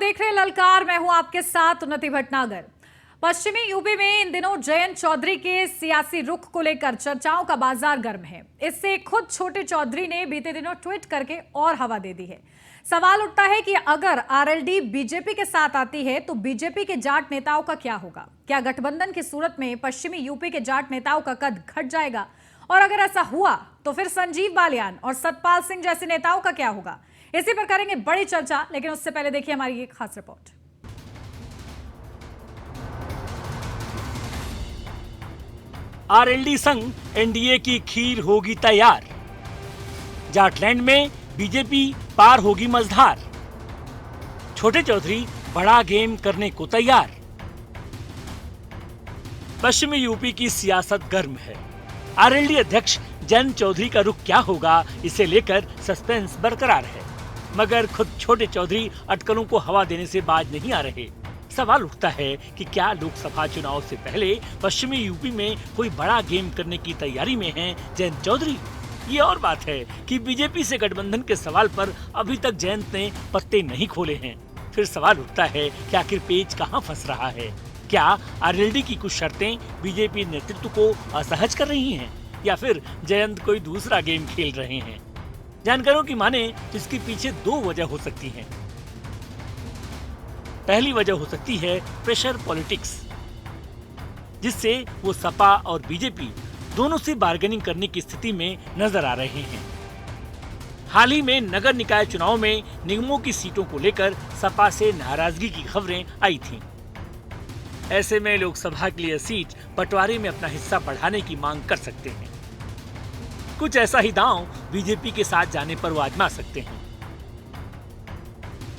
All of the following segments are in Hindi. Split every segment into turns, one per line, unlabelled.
देख रहे ललकार, मैं हूं आपके साथ उन्नति भटनागर। पश्चिमी यूपी में इन दिनों जयंत चौधरी के सियासी रुख को लेकर चर्चाओं का बाजार गर्म है। इससे खुद छोटे चौधरी ने बीते दिनों ट्वीट करके और हवा दे दी है। सवाल उठता है कि अगर आरएलडी बीजेपी के साथ आती है तो बीजेपी के जाट नेताओं का क्या होगा? क्या गठबंधन की सूरत में पश्चिमी यूपी के जाट नेताओं का कद घट जाएगा? और अगर ऐसा हुआ तो फिर संजीव बालियान और सतपाल सिंह जैसे नेताओं का क्या होगा? इसी पर करेंगे बड़ी चर्चा, लेकिन उससे पहले देखिए हमारी एक खास रिपोर्ट।
आरएलडी संग एनडीए की खीर होगी तैयार। जाटलैंड में बीजेपी पार होगी मझधार। छोटे चौधरी बड़ा गेम करने को तैयार। पश्चिमी यूपी की सियासत गर्म है। आरएलडी अध्यक्ष जयंत चौधरी का रुख क्या होगा, इसे लेकर सस्पेंस बरकरार है। मगर खुद छोटे चौधरी अटकलों को हवा देने से बाज नहीं आ रहे। सवाल उठता है कि क्या लोकसभा चुनाव से पहले पश्चिमी यूपी में कोई बड़ा गेम करने की तैयारी में हैं जयंत चौधरी? ये और बात है कि बीजेपी से गठबंधन के सवाल पर अभी तक जयंत ने पत्ते नहीं खोले हैं। फिर सवाल उठता है कि आखिर पेच कहां फंस रहा है? क्या आरएलडी की कुछ शर्तें बीजेपी नेतृत्व को असहज कर रही हैं, या फिर जयंत कोई दूसरा गेम खेल रहे हैं? जानकारों की माने तो इसके पीछे दो वजह हो सकती हैं। पहली वजह हो सकती है प्रेशर पॉलिटिक्स, जिससे वो सपा और बीजेपी दोनों से बार्गेनिंग करने की स्थिति में नजर आ रहे हैं। हाल ही में नगर निकाय चुनाव में निगमों की सीटों को लेकर सपा से नाराजगी की खबरें आई थीं। ऐसे में लोकसभा के लिए सीट बंटवारे में अपना हिस्सा बढ़ाने की मांग कर सकते हैं। कुछ ऐसा ही दांव बीजेपी के साथ जाने पर वो आजमा सकते हैं।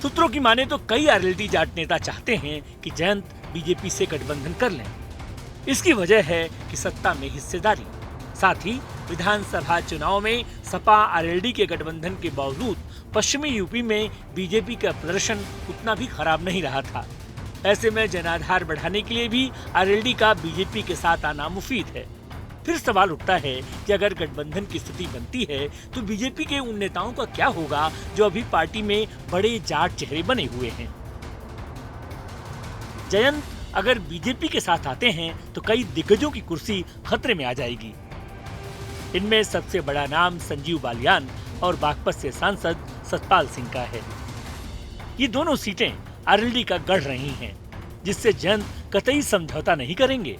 सूत्रों की माने तो कई आरएलडी जाट नेता चाहते हैं कि जयंत बीजेपी से गठबंधन कर लें। इसकी वजह है कि सत्ता में हिस्सेदारी, साथ ही विधानसभा चुनाव में सपा आरएलडी के गठबंधन के बावजूद पश्चिमी यूपी में बीजेपी का प्रदर्शन उतना भी खराब नहीं रहा था। ऐसे में जनाधार बढ़ाने के लिए भी आरएलडी का बीजेपी के साथ आना मुफीद है। फिर सवाल उठता है कि अगर गठबंधन की स्थिति बनती है तो बीजेपी के उन नेताओं का क्या होगा जो अभी पार्टी में बड़े जाट चेहरे बने हुए हैं? जयंत अगर बीजेपी के साथ आते हैं तो कई दिग्गजों की कुर्सी खतरे में आ जाएगी। इनमें सबसे बड़ा नाम संजीव बालियान और बागपत से सांसद सतपाल सिंह का है। ये दोनों सीटें आरएलडी का गढ़ रही हैं, जिससे जयंत कतई समझौता नहीं करेंगे।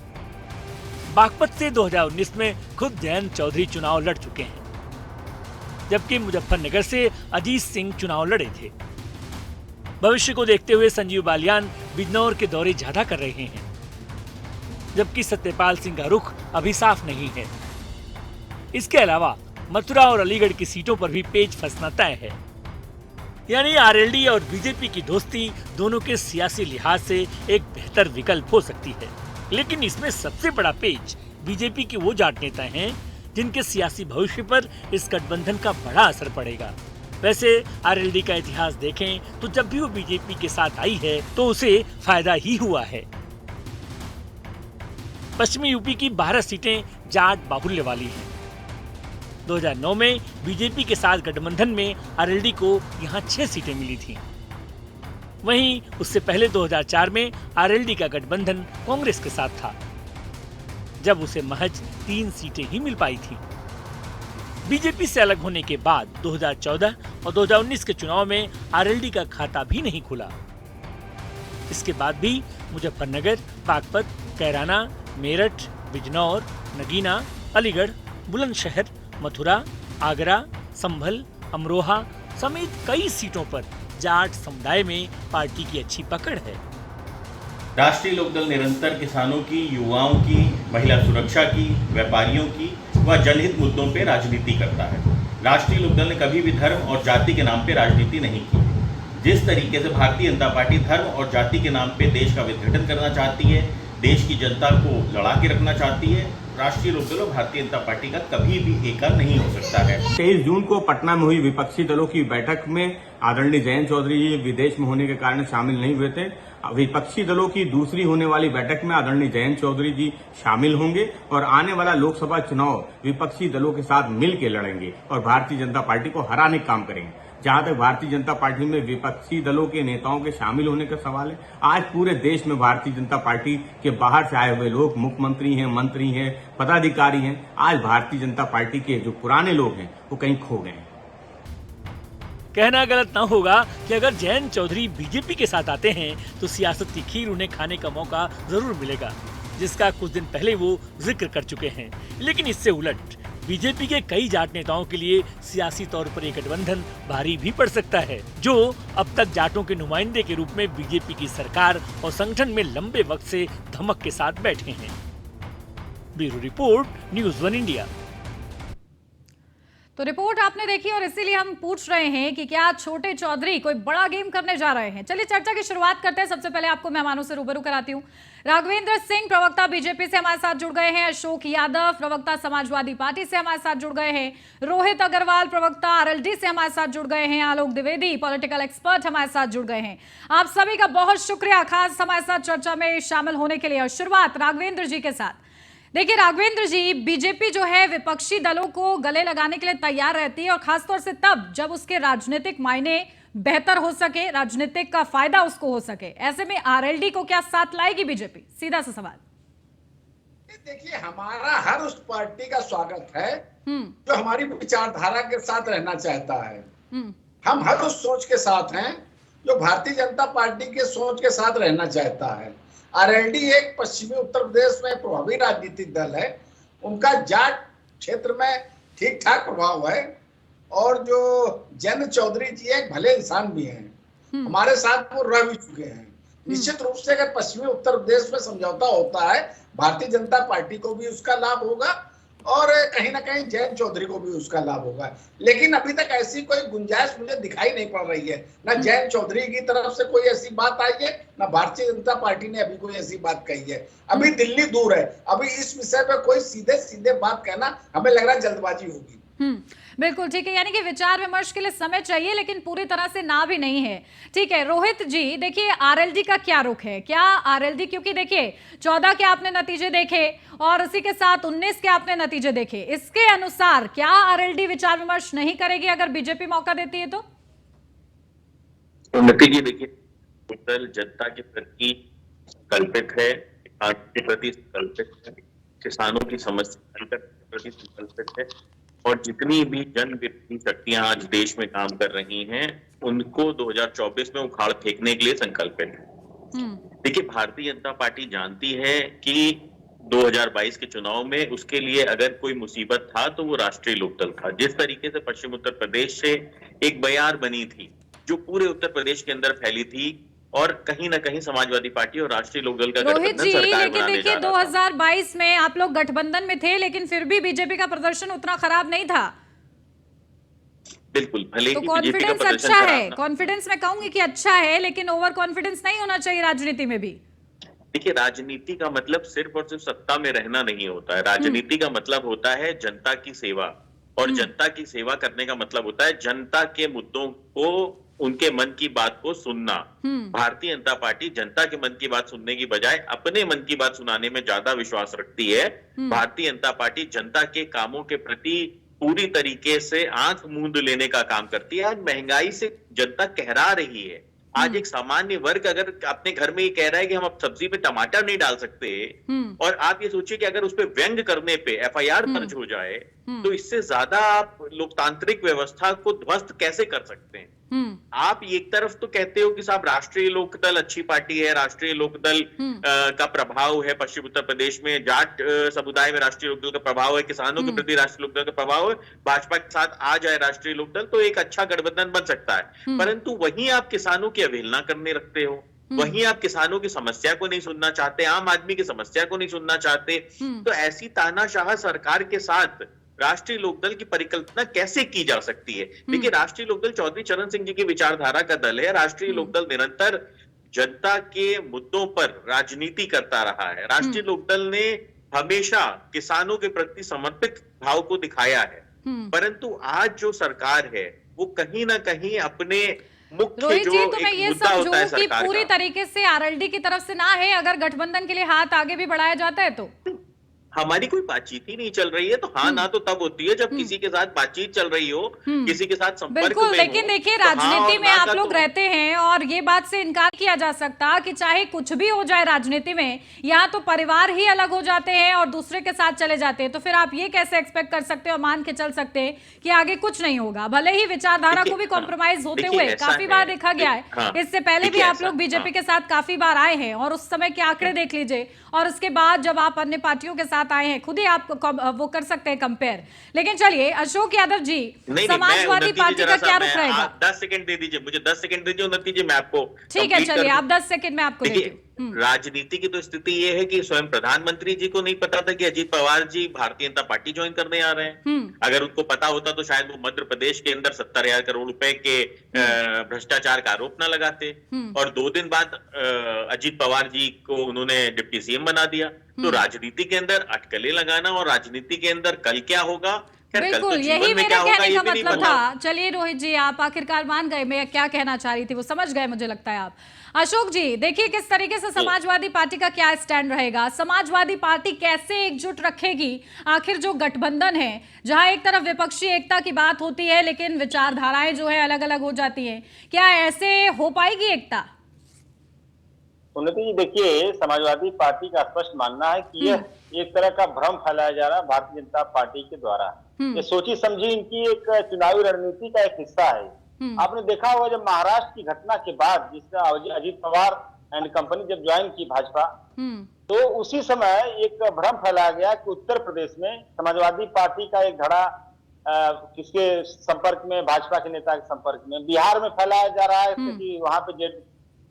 बागपत से 2019 में खुद जयंत चौधरी चुनाव लड़ चुके हैं, जबकि मुजफ्फरनगर से अजीत सिंह चुनाव लड़े थे। भविष्य को देखते हुए संजीव बालियान बिजनौर के दौरे ज्यादा कर रहे हैं, जबकि सत्यपाल सिंह का रुख अभी साफ नहीं है। इसके अलावा मथुरा और अलीगढ़ की सीटों पर भी पेच फंसना तय है। यानी आरएलडी और बीजेपी की दोस्ती दोनों के सियासी लिहाज से एक बेहतर विकल्प हो सकती है। लेकिन इसमें सबसे बड़ा पेच बीजेपी के वो जाट नेता हैं जिनके सियासी भविष्य पर इस गठबंधन का बड़ा असर पड़ेगा। वैसे आरएलडी का इतिहास देखें तो जब भी वो बीजेपी के साथ आई है तो उसे फायदा ही हुआ है। पश्चिमी यूपी की 12 सीटें जाट बाहुल्य वाली हैं। 2009 में बीजेपी के साथ गठबंधन में आरएलडी को यहाँ 6 सीटें मिली थीं। वहीं उससे पहले 2004 में आरएलडी का गठबंधन कांग्रेस के साथ था, जब उसे महज 3 सीटें ही मिल पाई थी। बीजेपी से अलग होने के बाद 2014 और 2019 के चुनाव में आरएलडी का खाता भी नहीं खुला। इसके बाद भी मुजफ्फरनगर, बागपत, कैराना, मेरठ, बिजनौर, नगीना, अलीगढ़, बुलंदशहर, मथुरा, आगरा, संभल, अमरोहा समेत कई सीटों पर जाट समुदाय में पार्टी की अच्छी पकड़ है।
राष्ट्रीय लोकदल निरंतर किसानों की, युवाओं की, महिला सुरक्षा की, व्यापारियों की व जनहित मुद्दों पर राजनीति करता है। राष्ट्रीय लोकदल ने कभी भी धर्म और जाति के नाम पर राजनीति नहीं की। जिस तरीके से भारतीय जनता पार्टी धर्म और जाति के नाम पर देश का विघटन करना चाहती है, देश की जनता को लड़ा के रखना चाहती है, राष्ट्रीय लोकदल और भारतीय जनता पार्टी का कभी भी एका नहीं हो सकता है।
23 जून को पटना में हुई विपक्षी दलों की बैठक में आदरणीय जयंत चौधरी जी विदेश में होने के कारण शामिल नहीं हुए थे। विपक्षी दलों की दूसरी होने वाली बैठक में आदरणीय जयंत चौधरी जी शामिल होंगे और आने वाला लोकसभा चुनाव विपक्षी दलों के साथ मिल के लड़ेंगे और भारतीय जनता पार्टी को हराने का काम करेंगे। जहां तक भारतीय जनता पार्टी में विपक्षी दलों के नेताओं के शामिल होने का सवाल है, आज पूरे देश में भारतीय जनता पार्टी के बाहर से आए हुए लोग, मुख्यमंत्री हैं, मंत्री हैं, पदाधिकारी हैं, आज भारतीय जनता पार्टी के जो पुराने लोग हैं वो कहीं खो गए हैं।
कहना गलत ना होगा कि अगर जयंत चौधरी बीजेपी के साथ आते हैं तो सियासत की खीर उन्हें खाने का मौका जरूर मिलेगा, जिसका कुछ दिन पहले वो जिक्र कर चुके हैं। लेकिन इससे उलट बीजेपी के कई जाट नेताओं के लिए सियासी तौर पर एक गठबंधन भारी भी पड़ सकता है, जो अब तक जाटों के नुमाइंदे के रूप में बीजेपी की सरकार और संगठन में लंबे वक्त से धमक के साथ बैठे हैं। Bureau report, news 1 India.
तो रिपोर्ट आपने देखी और इसीलिए हम पूछ रहे हैं कि क्या छोटे चौधरी कोई बड़ा गेम करने जा रहे हैं। चलिए चर्चा की शुरुआत करते हैं। सबसे पहले आपको मेहमानों से रूबरू कराती हूँ। राघवेंद्र सिंह प्रवक्ता बीजेपी से हमारे साथ जुड़ गए हैं, अशोक यादव प्रवक्ता समाजवादी पार्टी से हमारे साथ जुड़ गए हैं, रोहित अग्रवाल प्रवक्ता आरएलडी से हमारे साथ जुड़ गए हैं, आलोक द्विवेदी पॉलिटिकल एक्सपर्ट हमारे साथ जुड़ गए हैं। आप सभी का बहुत शुक्रिया खास हमारे साथ चर्चा में शामिल होने के लिए। और शुरुआत राघवेंद्र जी के साथ। देखिए राघवेंद्र जी, बीजेपी जो है विपक्षी दलों को गले लगाने के लिए तैयार रहती है और खासतौर से तब जब उसके राजनीतिक मायने बेहतर हो सके, राजनीतिक का फायदा उसको हो सके। ऐसे में आरएलडी को क्या साथ लाएगी बीजेपी? सीधा सा सवाल।
देखिए, हमारा हर उस पार्टी का स्वागत है जो हमारी विचारधारा के साथ रहना चाहता है। हम हर उस सोच के साथ हैं जो भारतीय जनता पार्टी के सोच के साथ रहना चाहता है। आरएलडी एक पश्चिमी उत्तर प्रदेश में प्रभावी राजनीतिक दल है। उनका जाट क्षेत्र में ठीक ठाक प्रभाव है और जो जयंत चौधरी जी एक भले इंसान भी हैं, हमारे साथ वो रह भी चुके हैं। निश्चित रूप से अगर पश्चिमी उत्तर प्रदेश में समझौता होता है, भारतीय जनता पार्टी को भी उसका लाभ होगा और कहीं ना कहीं जयंत चौधरी को भी उसका लाभ होगा। लेकिन अभी तक ऐसी कोई गुंजाइश मुझे दिखाई नहीं पड़ रही है। ना जयंत चौधरी की तरफ से कोई ऐसी बात आई है, ना भारतीय जनता पार्टी ने अभी कोई ऐसी बात कही है। अभी दिल्ली दूर है, अभी इस विषय पर कोई सीधे सीधे बात कहना हमें लग रहा है जल्दबाजी होगी।
बिल्कुल ठीक है, यानी कि विचार विमर्श के लिए समय चाहिए लेकिन पूरी तरह से ना भी नहीं है। ठीक है रोहित जी, देखिए आरएलडी का क्या रुख है? क्या आरएलडी, क्योंकि देखिए 14 के आपने नतीजे देखे और उसी के साथ 19 के आपने नतीजे देखे, इसके अनुसार क्या आरएलडी विचार विमर्श नहीं करेगी अगर बीजेपी मौका देती है तो
नतीजे देखिए, दल जनता के प्रति संकल्पित है, किसानों के प्रति संकल्पित है, किसानों की समस्या के प्रति संकल्पित है और जितनी भी जन विरोधी शक्तियां आज देश में काम कर रही हैं उनको 2024 में उखाड़ फेंकने के लिए संकल्पित है। देखिए, भारतीय जनता पार्टी जानती है कि 2022 के चुनाव में उसके लिए अगर कोई मुसीबत था तो वो राष्ट्रीय लोकदल था। जिस तरीके से पश्चिम उत्तर प्रदेश से एक बयार बनी थी जो पूरे उत्तर प्रदेश के अंदर फैली थी और कहीं ना कहीं समाजवादी पार्टी और राष्ट्रीय लोकदल का
रोहित जी,
सरकार
लेकिन देखिए 2022 में आप लोग गठबंधन में थे लेकिन फिर भी बीजेपी का प्रदर्शन उतना खराब नहीं था।
बिल्कुल, भले
तो
ही बीजेपी का
कॉन्फिडेंस
प्रदर्शन
अच्छा है,
खराब ना।
कॉन्फिडेंस मैं कहूंगी कि अच्छा है, लेकिन ओवर कॉन्फिडेंस नहीं होना चाहिए राजनीति में भी।
देखिए, राजनीति का मतलब सिर्फ और सिर्फ सत्ता में रहना नहीं होता है। राजनीति का मतलब होता है जनता की सेवा और जनता की सेवा करने का मतलब होता है जनता के मुद्दों को, उनके मन की बात को सुनना। भारतीय जनता पार्टी जनता के मन की बात सुनने की बजाय अपने मन की बात सुनाने में ज्यादा विश्वास रखती है। भारतीय जनता पार्टी जनता के कामों के प्रति पूरी तरीके से आंख मूंद लेने का काम करती है। आज महंगाई से जनता कहरा रही है। आज एक सामान्य वर्ग अगर अपने घर में ये कह रहा है कि हम अब सब्जी में टमाटर नहीं डाल सकते और आप ये सोचिए कि अगर उस पर व्यंग करने पे एफआईआर दर्ज हो जाए तो इससे ज्यादा आप लोकतांत्रिक व्यवस्था को ध्वस्त कैसे कर सकते हैं? आप एक तरफ तो कहते हो कि साहब राष्ट्रीय लोकदल अच्छी पार्टी है, राष्ट्रीय लोकदल का प्रभाव है पश्चिम उत्तर प्रदेश में, जाट समुदाय में राष्ट्रीय लोकदल का प्रभाव है, किसानों के प्रति राष्ट्रीय लोकदल का प्रभाव है, भाजपा के साथ आ जाए राष्ट्रीय लोकदल तो एक अच्छा गठबंधन बन सकता है। परंतु वहीं आप किसानों की अवहेलना करने रखते हो, वहीं आप किसानों की समस्या को नहीं सुनना चाहते, आम आदमी की समस्या को नहीं सुनना चाहते। तो ऐसी तानाशाह सरकार के साथ राष्ट्रीय लोकदल की परिकल्पना कैसे की जा सकती है? देखिए, राष्ट्रीय लोकदल चौधरी चरण सिंह जी की विचारधारा का दल है। राष्ट्रीय लोकदल निरंतर जनता के मुद्दों पर राजनीति करता रहा है। राष्ट्रीय लोकदल ने हमेशा किसानों के प्रति समर्पित भाव को दिखाया है। परंतु आज जो सरकार है वो कहीं ना कहीं अपने मुख्य
रोहित
जो
जी, तो मैं
एक
ये
मुद्दा होता है
समझूं कि
सरकार
पूरी
का,
तरीके से आरएलडी की तरफ से ना है, अगर गठबंधन के लिए हाथ आगे भी बढ़ाया जाता है तो
हमारी कोई बातचीत ही नहीं चल रही है, तो हाँ ना तो तब होती है जब किसी के साथ बातचीत चल रही हो, किसी के साथ संपर्क
बिल्कुल,
में
लेकिन
हो,
देखिए
तो हाँ
राजनीति
और
में
ना
आप
का
लोग
तो
रहते हैं और ये बात से इनकार किया जा सकता कि चाहे कुछ भी हो जाए राजनीति में, यहाँ तो परिवार ही अलग हो जाते हैं और दूसरे के साथ चले जाते हैं, तो फिर आप ये कैसे एक्सपेक्ट कर सकते हो, मान के चल सकते हैं कि आगे कुछ नहीं होगा, भले ही विचारधारा को भी कॉम्प्रोमाइज होते हुए काफी बार देखा गया है। इससे पहले भी आप लोग बीजेपी के साथ काफी बार आए हैं और उस समय के आंकड़े देख लीजिए, और उसके बाद जब आप अन्य पार्टियों के साथ आए हैं, खुद ही आप वो कर सकते हैं कंपेयर। लेकिन चलिए अशोक यादव जी, समाजवादी पार्टी का क्या रुख रहेगा?
10 सेकंड दे दीजिए मुझे, 10 सेकंड दीजिए उन्नति जी, मैं आपको
ठीक है, चलिए आप 10 सेकंड में आपको देती हूँ।
राजनीति की तो स्थिति ये है कि स्वयं प्रधानमंत्री जी को नहीं पता था कि अजीत पवार जी भारतीय जनता पार्टी ज्वाइन करने आ रहे हैं। अगर उनको पता होता तो शायद वो मध्य प्रदेश के अंदर 70,000 करोड़ रुपए के भ्रष्टाचार का आरोप न लगाते, और 2 दिन बाद अजीत पवार जी को उन्होंने डिप्टी सीएम बना दिया। तो राजनीति के अंदर अटकलें लगाना और राजनीति के अंदर कल क्या होगा,
बिल्कुल यही मेरे कहने का मतलब था। चलिए रोहित जी, आप आखिरकार मान गए मैं क्या कहना चाह रही थी, वो समझ गए मुझे लगता है आप। अशोक जी देखिए किस तरीके से समाजवादी पार्टी का क्या स्टैंड रहेगा, समाजवादी पार्टी कैसे एकजुट रखेगी, आखिर जो गठबंधन है जहां एक तरफ विपक्षी एकता की बात होती है लेकिन विचारधाराएं जो है अलग अलग हो जाती हैं, क्या ऐसे हो पाएगी एकता?
उन्नति जी देखिए, समाजवादी पार्टी का स्पष्ट मानना है कि यह एक तरह का भ्रम फैलाया जा रहा है भारतीय जनता पार्टी के द्वारा। ये सोची समझी इनकी एक चुनावी रणनीति का एक हिस्सा है। आपने देखा होगा जब महाराष्ट्र की घटना के बाद जिसका अजीत पवार एंड कंपनी जब ज्वाइन की भाजपा, तो उसी समय एक भ्रम फैलाया गया कि उत्तर प्रदेश में समाजवादी पार्टी का एक धड़ा किसके संपर्क में, भाजपा के नेता के संपर्क में, बिहार में फैलाया जा रहा है कि वहां पे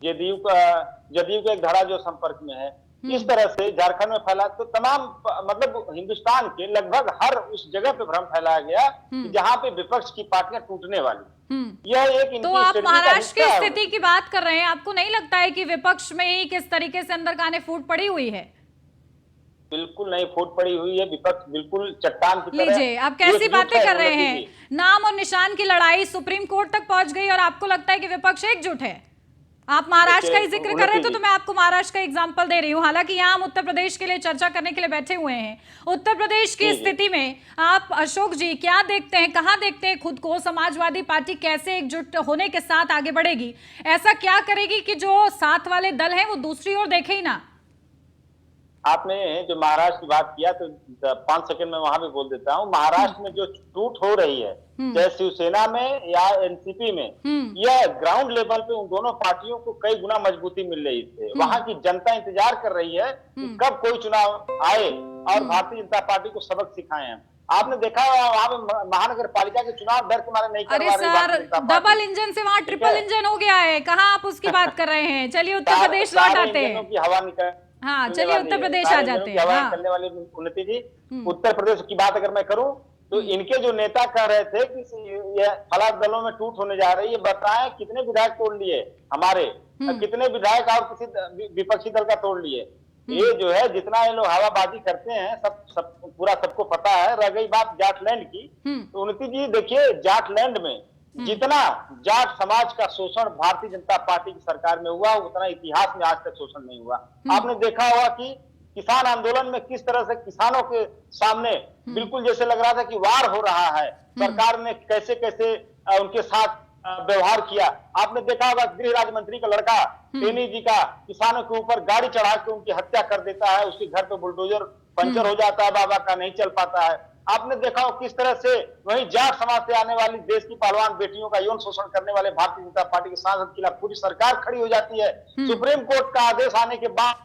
जदयू का एक धड़ा जो संपर्क में है, इस तरह से झारखंड में फैला। तो तमाम मतलब हिंदुस्तान के लगभग हर उस जगह पे भ्रम फैलाया गया कि जहां पे विपक्ष की पार्टियां टूटने वाली। यह एक
तो आप महाराष्ट्र की स्थिति की बात कर रहे हैं, आपको नहीं लगता है कि विपक्ष में ही किस तरीके से अंदर काने फूट पड़ी हुई है?
बिल्कुल नहीं फूट पड़ी हुई है, विपक्ष बिल्कुल चट्टान की तरह।
लीजिए आप कैसी बातें कर रहे हैं, नाम और निशान की लड़ाई सुप्रीम कोर्ट तक पहुंच गई और आपको लगता है कि विपक्ष एकजुट है? आप महाराष्ट्र का ही जिक्र कर रहे थे तो मैं आपको महाराष्ट्र का एग्जांपल दे रही हूं, हालांकि यहाँ हम उत्तर प्रदेश के लिए चर्चा करने के लिए बैठे हुए हैं। उत्तर प्रदेश की स्थिति में आप अशोक जी क्या देखते हैं, कहां देखते हैं खुद को, समाजवादी पार्टी कैसे एकजुट होने के साथ आगे बढ़ेगी, ऐसा क्या करेगी कि जो साथ वाले दल हैं वो दूसरी ओर देखे ही ना?
आपने जो महाराष्ट्र की बात किया तो 5 सेकंड में वहां भी बोल देता हूँ। महाराष्ट्र में जो टूट हो रही है चाहे शिवसेना में या एनसीपी में, यह ग्राउंड लेवल पे उन दोनों पार्टियों को कई गुना मजबूती मिल रही है। वहां की जनता इंतजार कर रही है कि कब कोई चुनाव आए और भारतीय जनता पार्टी को सबक सिखाए हैं। आपने देखा वहां पे महानगर पालिका के चुनाव डर के मारे नहीं करवा रही।
अरे सर, डबल इंजन से वहां ट्रिपल इंजन हो गया है, कहाँ आप उसकी बात कर रहे हैं? चलिए उत्तर प्रदेश लौट आते हैं।
हवा निकल,
हाँ चलिए उत्तर प्रदेश आ जाते हैं। हाँ।
करने वाले उन्नति जी, उत्तर प्रदेश की बात अगर मैं करूं तो इनके जो नेता कह रहे थे कि ये फलां दलों में टूट होने जा रही है, बताएं कितने विधायक तोड़ लिए हमारे, कितने विधायक और किसी विपक्षी दल का तोड़ लिए। ये जो है जितना ये लोग हवाबाजी करते हैं सब पूरा सबको पता है। रह गई बात जाटलैंड की, तो उन्नति जी देखिए जाटलैंड में जितना जाट समाज का शोषण भारतीय जनता पार्टी की सरकार में हुआ उतना इतिहास में आज तक शोषण नहीं हुआ। आपने देखा होगा कि किसान आंदोलन में किस तरह से किसानों के सामने बिल्कुल जैसे लग रहा था कि वार हो रहा है, सरकार ने कैसे कैसे उनके साथ व्यवहार किया। आपने देखा होगा गृह राज्य मंत्री का लड़का टेनी जी का किसानों के ऊपर गाड़ी चढ़ा के उनकी हत्या कर देता है, उसके घर पे बुलडोजर पंचर हो जाता है, बाबा का नहीं चल पाता है। आपने देखा हो किस तरह से वहीं जाट समाज से आने वाली देश की पहलवान बेटियों का यौन शोषण करने वाले भारतीय जनता पार्टी के सांसद के खिलाफ पूरी सरकार खड़ी हो जाती है। सुप्रीम कोर्ट का आदेश आने के बाद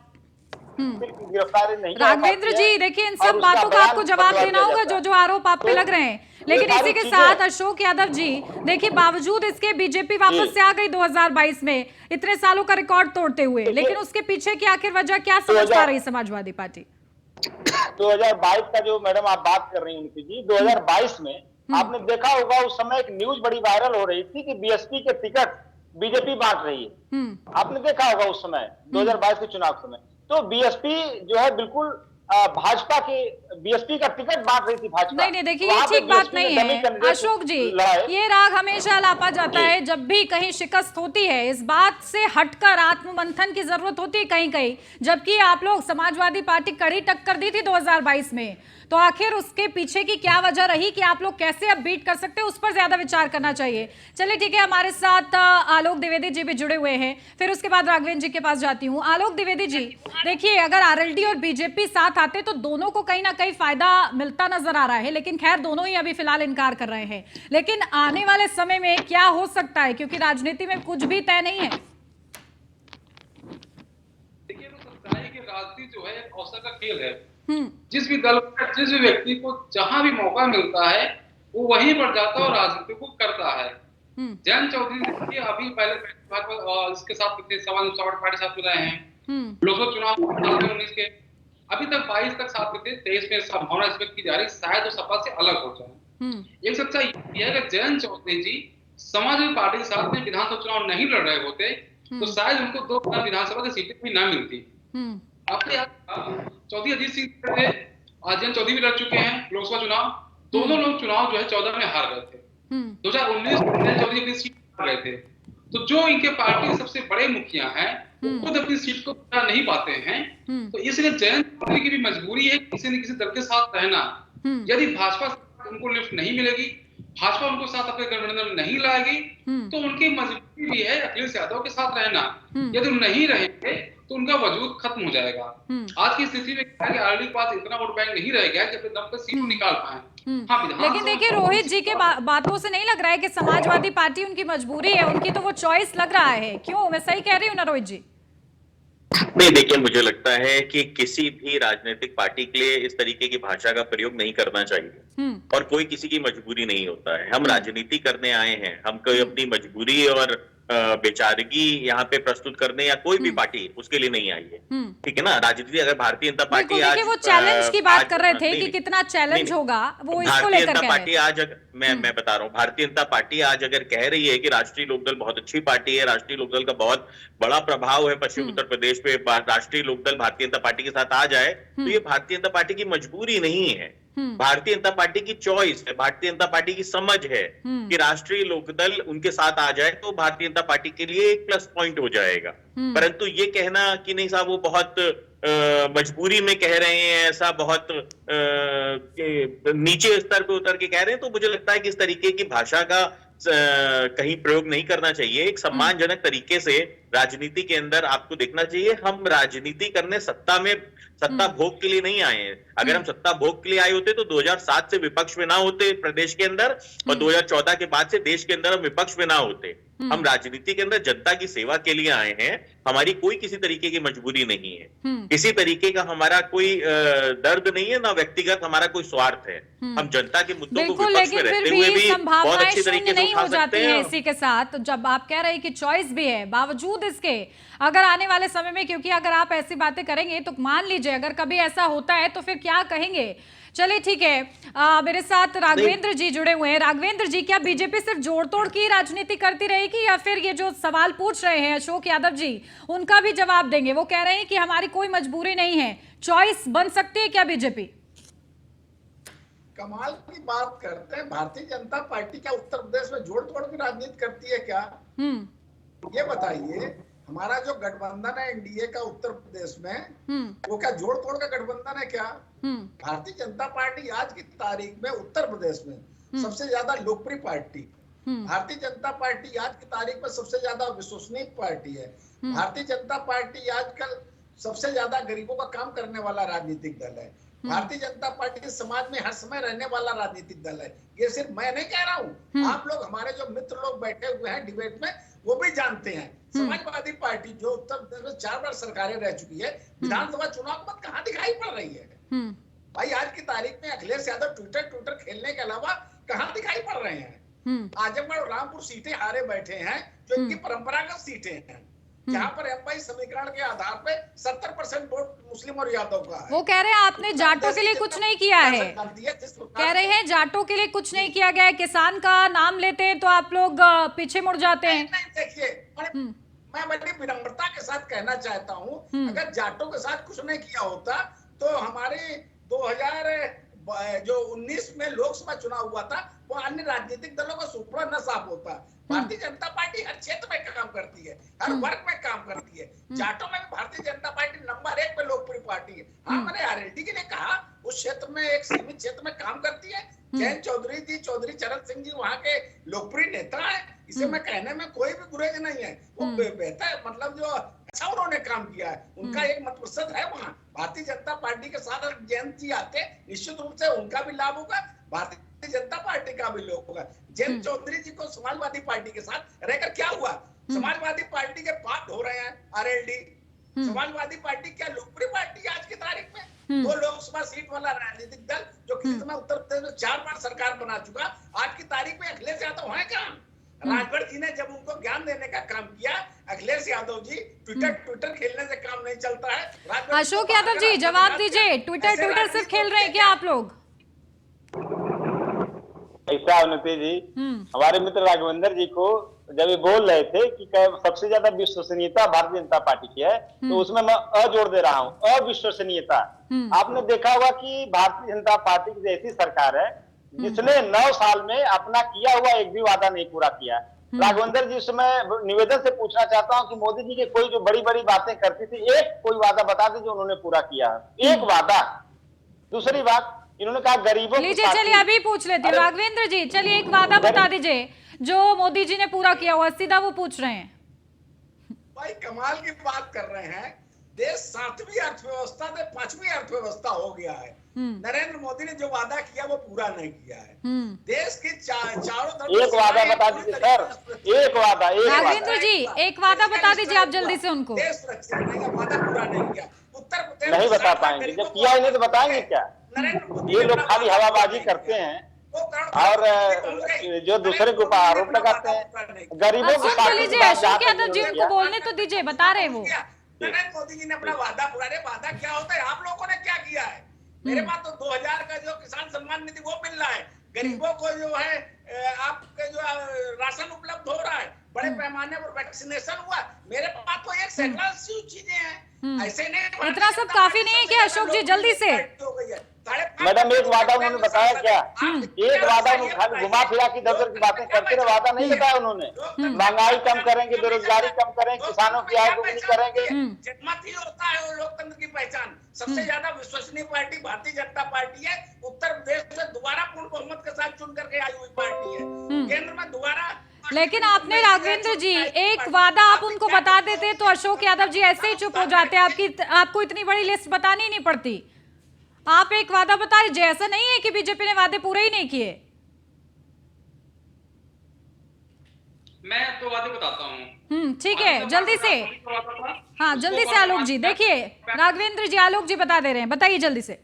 गिरफ्तारी नहीं।
राघवेंद्र जी देखिए इन सब बातों का आपको जवाब देना होगा जो आरोप आप पे लग रहे हैं, लेकिन इसी के साथ अशोक यादव जी देखिए बावजूद इसके बीजेपी वापस से आ गई 2022 में इतने सालों का रिकॉर्ड तोड़ते हुए, लेकिन उसके पीछे की आखिर वजह क्या समझ पा रही समाजवादी पार्टी?
2022 का जो मैडम आप बात कर रही हैं उनकी जी, 2022 में आपने देखा होगा उस समय एक न्यूज बड़ी वायरल हो रही थी कि बीएसपी के टिकट बीजेपी बांट रही है। आपने देखा होगा उस समय 2022 के चुनाव समय, तो बीएसपी जो है बिल्कुल भाजपा की बीएसपी का टिकट बांट रही थी भाजपा।
नहीं देखिए, ये
वहां पे
ठीक बात
BSP
नहीं
ने डमी
है
कैंडिडेट
अशोक जी।
लड़ाए।
ये राग हमेशा लापा जाता है जब भी कहीं शिकस्त होती है। इस बात से हटकर आत्ममंथन की जरूरत होती है कहीं कहीं, जबकि आप लोग समाजवादी पार्टी कड़ी टक्कर दी थी 2022 में, तो आखिर उसके पीछे की क्या वजह रही कि आप लोग कैसे अब बीट कर सकते हैं, उस पर ज्यादा विचार करना चाहिए। चलिए ठीक है, हमारे साथ आलोक द्विवेदी जी भी जुड़े हुए हैं, फिर उसके बाद राघवेंद्र जी के पास जाती हूँ। आलोक द्विवेदी जी, देखिए अगर आरएलडी और बीजेपी साथ आते तो दोनों को कहीं ना कहीं फायदा मिलता नजर आ रहा है, लेकिन खैर दोनों ही अभी फिलहाल इनकार कर रहे हैं। लेकिन आने वाले समय में क्या हो सकता है, क्योंकि राजनीति में कुछ भी तय नहीं है।
देखिए, तो सच्चाई की राजनीति जो है एक अवसर का खेल है। जिस भी दल जिस भी व्यक्ति को जहां भी मौका मिलता है वो वहीं पर जाता है और राजनीति को करता है। जयंत चौधरी देखिए अभी पहले इसके साथ समाजवादी पार्टी साथ में रहे हैं, लोकसभा चुनाव 2019 के अभी तक 22 तक साथ में थे। 23 में संभावना व्यक्त की जा रही शायद वो सपा से अलग हो जाए। एक सच्चाई यह है कि जयंत चौधरी जी समाजवादी पार्टी के साथ में विधानसभा चुनाव नहीं लड़ रहे होते तो शायद उनको 2 विधानसभा की सीटें भी ना मिलती। आपने चौधरी अजीत सिंह थे, जयंत चौधरी भी लड़ चुके हैं लोकसभा चुनाव। दोनों लोग चुनाव जो है 14 में हार गए थे। 2019 में जयंत चौधरी अपनी सीट हार गए थे। तो जो इनके पार्टी के सबसे बड़े मुखिया हैं वो खुद अपनी सीट को बचा नहीं पाते हैं। तो इसलिए जयंत चौधरी की भी मजबूरी है किसी न किसी दल के साथ रहना। यदि भाजपा उनको लिफ्ट नहीं मिलेगी, भाजपा उनको साथ अपने गठबंधन में नहीं लाएगी, तो उनकी मजबूरी भी है अखिलेश यादव के साथ रहना। यदि नहीं रहेंगे तो उनका वजूद खत्म हो जाएगा। आज की स्थिति में क्या है कि आरएलडी के पास इतना वोट बैंक नहीं रह गया कि अपने दम पर सीट निकाल पाए। हाँ,
लेकिन देखिए रोहित जी के बातों से नहीं लग रहा है कि समाजवादी पार्टी उनकी मजबूरी है, उनकी तो वो चॉइस लग रहा है। क्यों, मैं सही कह रही हूँ ना रोहित जी?
नहीं, देखिए मुझे लगता है कि किसी भी राजनीतिक पार्टी के लिए इस तरीके की भाषा का प्रयोग नहीं करना चाहिए और कोई किसी की मजबूरी नहीं होता है। हम राजनीति करने आए हैं, हम कोई अपनी मजबूरी और बेचारगी यहाँ पे प्रस्तुत करने या कोई भी पार्टी उसके लिए नहीं आई है। ठीक है ना। राजनीति अगर भारतीय जनता पार्टी आज
वो चैलेंज की बात कर रहे थे कि कितना चैलेंज होगा, वो इसको लेकर
भारतीय जनता पार्टी आज मैं बता रहा हूँ, भारतीय जनता पार्टी आज अगर कह रही है कि राष्ट्रीय लोकदल बहुत अच्छी पार्टी है, राष्ट्रीय लोकदल का बहुत बड़ा प्रभाव है पश्चिम उत्तर प्रदेश पे, राष्ट्रीय लोकदल भारतीय जनता पार्टी के साथ आ जाए, तो ये भारतीय जनता पार्टी की मजबूरी नहीं है, भारतीय जनता पार्टी की चॉइस है, भारतीय जनता पार्टी की समझ है कि राष्ट्रीय लोकदल उनके साथ आ जाए तो भारतीय जनता पार्टी के लिए एक प्लस पॉइंट हो जाएगा। परंतु ये कहना कि नहीं साहब वो बहुत मजबूरी में कह रहे हैं, ऐसा बहुत नीचे स्तर पे उतर के कह रहे हैं, तो मुझे लगता है कि इस तरीके की भाषा का कहीं प्रयोग नहीं करना चाहिए। एक सम्मानजनक तरीके से राजनीति के अंदर आपको देखना चाहिए। हम राजनीति करने सत्ता भोग के लिए नहीं आए हैं। अगर हम सत्ता भोग के लिए आए होते तो 2007 से विपक्ष में ना होते प्रदेश के अंदर और 2014 के बाद से देश के अंदर हम विपक्ष में ना होते। हम राजनीति के अंदर जनता की सेवा के लिए आए हैं। हमारी कोई किसी तरीके की मजबूरी नहीं है, किसी तरीके का हमारा कोई दर्द नहीं है, ना व्यक्तिगत हमारा कोई स्वार्थ है। हम जनता के मुद्दों को विपक्ष में रहते हुए भी बहुत अच्छी तरीके से उठा सकते हैं।
इसी के साथ जब आप कह रहे हैं कि चॉइस भी है, बावजूद इसके अगर आने वाले समय में, क्योंकि अगर आप ऐसी बातें करेंगे तो मान लीजिए अगर कभी ऐसा होता है तो फिर क्या कहेंगे? चलिए ठीक है, मेरे साथ राघवेंद्र जी जुड़े हुए हैं। राघवेंद्र जी, क्या बीजेपी सिर्फ जोड़ तोड़ की राजनीति करती रहेगी या फिर ये जो सवाल पूछ रहे हैं अशोक यादव जी उनका भी जवाब देंगे? वो कह रहे हैं कि हमारी कोई मजबूरी नहीं है, चॉइस बन सकती है क्या बीजेपी?
कमाल की बात करते हैं। भारतीय जनता पार्टी क्या उत्तर प्रदेश में जोड़ तोड़ की राजनीति करती है क्या? ये बताइए, हमारा जो गठबंधन है एनडीए का उत्तर प्रदेश में, वो क्या जोड़ तोड़ का गठबंधन है क्या? भारतीय जनता पार्टी आज की तारीख में उत्तर प्रदेश में सबसे ज्यादा लोकप्रिय पार्टी, भारतीय जनता पार्टी आज की तारीख में सबसे ज्यादा विश्वसनीय पार्टी है। भारतीय जनता पार्टी आजकल सबसे ज्यादा गरीबों का काम करने वाला राजनीतिक दल है। भारतीय जनता पार्टी समाज में हर समय रहने वाला राजनीतिक दल है। ये सिर्फ मैं नहीं कह रहा हूँ, आप लोग, हमारे जो मित्र लोग बैठे हुए हैं डिबेट में, वो भी जानते हैं। समाजवादी पार्टी जो उत्तर प्रदेश में 4 बार सरकारें रह चुकी है, विधानसभा चुनाव में कहाँ दिखाई पड़ रही है? भाई आज की तारीख में अखिलेश यादव ट्विटर खेलने के अलावा कहाँ दिखाई पड़ रहे हैं? आजमगढ़ और रामपुर सीटें हारे बैठे हैं जो इनकी परंपरागत सीटें हैं, जहाँ पर एमवाई समीकरण के आधार पे 70% वोट मुस्लिम और यादव का है।
वो कह रहे हैं आपने जाटों के लिए कुछ नहीं किया है, कह रहे हैं जाटों के लिए कुछ नहीं किया गया है। किसान का नाम लेते हैं तो आप लोग पीछे मुड़ जाते हैं।
नहीं, देखिए मैं बड़ी विनम्रता के साथ कहना चाहता हूँ, अगर जाटों के साथ कुछ नहीं किया होता तो हमारे 2019 में लोकसभा चुनाव हुआ था, वो अन्य राजनीतिक दलों का सुपड़ा न साफ होता। भारतीय जनता पार्टी हर क्षेत्र में काम करती है, हर वर्ग में काम करती है। जाटों में भी भारतीय जनता पार्टी नंबर 1 पे लोकप्रिय पार्टी है। हाँ, मैंने आरएलडी के लिए कहा, उस क्षेत्र में एक सीमित क्षेत्र में काम करती है। जयंत चौधरी जी, चौधरी चरण सिंह जी वहाँ के लोकप्रिय नेता है, इसे मैं कहने में कोई भी गुरेज नहीं है। वो बेहतर मतलब जो अच्छा उन्होंने काम किया है, उनका एक मत प्रतिशत है वहाँ। भारतीय जनता पार्टी के साथ अगर जयंत जी आते, निश्चित रूप से उनका भी लाभ होगा, भारतीय जनता पार्टी का भी लाभ होगा। जयंत चौधरी जी को समाजवादी पार्टी के साथ रहकर क्या हुआ? समाजवादी पार्टी के पाप हो रहे हैं आरएलडी। समाजवादी पार्टी क्या लोकप्रिय पार्टी है आज की तारीख में? 2 लोकसभा सीट वाला राजनीतिक दल जो कि उत्तर प्रदेश में 4 बार सरकार बना चुका, आज की तारीख में अखिलेश यादव है कहाँ? राजभर जी ने जब उनको ज्ञान देने का काम किया, अखिलेश यादव जी ट्विटर खेलने से काम नहीं चलता है।
अशोक यादव जी जवाब दीजिए, ट्विटर सिर्फ खेल रहे हैं क्या आप लोग?
ऐसा उन्नति जी, हमारे मित्र राघवेंद्र जी को जब ये बोल रहे थे कि सबसे ज्यादा विश्वसनीयता भारतीय जनता पार्टी की है, तो उसमें मैं जोड़ दे रहा हूँ, अविश्वसनीयता। आपने देखा होगा कि भारतीय जनता पार्टी की जैसी सरकार है जिसने 9 साल में अपना किया हुआ एक भी वादा नहीं पूरा किया। राघवेंद्र जी से मैं निवेदन से पूछना चाहता हूं कि मोदी जी के कोई जो बड़ी बड़ी बातें करती थी, एक कोई वादा बता दीजिए जो उन्होंने पूरा किया, एक वादा। दूसरी बात, इन्होंने कहा गरीबों
लीजिए, चलिए अभी पूछ लेते हैं राघवेंद्र जी, चलिए एक वादा बता दीजिए जो मोदी जी ने पूरा किया हुआ, सीधा वो पूछ रहे हैं।
भाई कमाल की बात कर रहे हैं, देश 7वीं अर्थव्यवस्था से 5वीं अर्थव्यवस्था हो गया है। नरेंद्र मोदी ने जो वादा किया वो पूरा नहीं किया है। देश की चारों तरफ
एक वादा बता दीजिए सर, एक वादा।
राघवेंद्र जी एक वादा बता दीजिए आप जल्दी से उनको।
देश सुरक्षित नहीं है, वादा पूरा नहीं किया। उत्तर प्रदेश
नहीं बता पाएंगे, जब किया ही नहीं तो बताएंगे क्या? ये लोग खाली हवाबाजी करते हैं और जो दूसरे के ऊपर आरोप लगाते हैं। गरीबों को
सुन लीजिए, अशोक यादव जी उनको बोलने तो दीजिए, बता रहे वो।
नरेंद्र मोदी जी ने अपना वादा पूरा, वादा क्या होता है? आप लोगों ने क्या किया है? मेरे पास तो 2000 का जो किसान सम्मान निधि वो मिल रहा है, गरीबों को जो है आपके जो राशन उपलब्ध हो रहा है, बड़े पैमाने पर वैक्सीनेशन हुआ। मेरे पास तो एक सैकड़ों चीजें हैं, ऐसे नहीं।
इतना सब काफी नहीं है क्या अशोक जी? जल्दी से
मैडम, एक वादा उन्होंने बताया क्या? एक वादा उन्होंने खाली घुमा फिरा की दफ्तर की बातें करते रहे, वादा नहीं बताया उन्होंने। महंगाई कम करेंगे, बेरोजगारी कम करेंगे, किसानों की आय दोगुनी करेंगे।
जनमत ही होता है वो लोकतंत्र की पहचान। सबसे ज्यादा विश्वसनीय पार्टी भारतीय जनता पार्टी है। उत्तर प्रदेश में दोबारा पूर्ण बहुमत के साथ चुन करके आई हुई पार्टी है। केंद्र में दोबारा।
लेकिन आपने राघवेंद्र जी एक वादा आप उनको बता देते तो अशोक यादव जी ऐसे ही चुप हो जाते। आपको इतनी बड़ी लिस्ट बतानी ही नहीं पड़ती। आप एक वादा बता दीजिए, ऐसा नहीं है कि बीजेपी ने वादे पूरे ही नहीं किए।
मैं तो वादे बताता हूँ।
ठीक है, जल्दी से। हाँ जल्दी से आलोक जी। देखिए राघवेंद्र जी, आलोक जी बता दे रहे हैं, बताइए जल्दी से।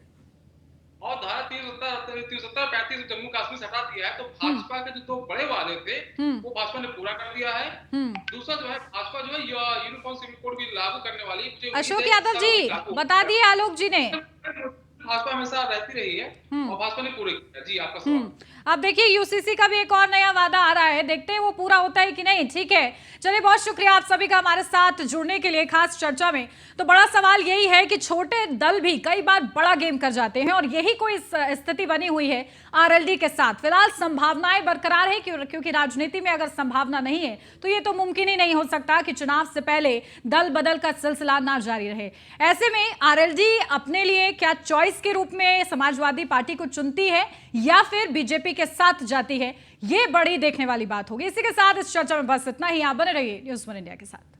और धारा 370-35 जम्मू कश्मीर से हटा दिया है, तो भाजपा के जो 2 बड़े वादे थे वो भाजपा ने पूरा कर दिया है। दूसरा जो है, भाजपा जो है यूनिफॉर्म सिविल कोड भी लागू करने वाली।
अशोक यादव जी बता दिए आलोक जी ने।
भाजपा हमेशा रहती रही है और भाजपा ने पूरे किया। जी आपका सवाल।
अब देखिए यूसीसी का भी एक और नया वादा आ रहा है, देखते हैं वो पूरा होता है कि नहीं। ठीक है, चलिए बहुत शुक्रिया आप सभी का हमारे साथ जुड़ने के लिए खास चर्चा में। तो बड़ा सवाल यही है कि छोटे दल भी कई बार बड़ा गेम कर जाते हैं और यही कोई स्थिति बनी हुई है आरएलडी के साथ। फिलहाल संभावनाएं बरकरार है क्योंकि राजनीति में अगर संभावना नहीं है तो ये तो मुमकिन ही नहीं हो सकता कि चुनाव से पहले दल बदल का सिलसिला ना जारी रहे। ऐसे में आरएलडी अपने लिए क्या चॉइस के रूप में समाजवादी पार्टी को चुनती है या फिर बीजेपी के साथ जाती है, ये बड़ी देखने वाली बात होगी। इसी के साथ इस चर्चा में बस इतना ही। आप बने रहिए न्यूज़ 1 इंडिया के साथ।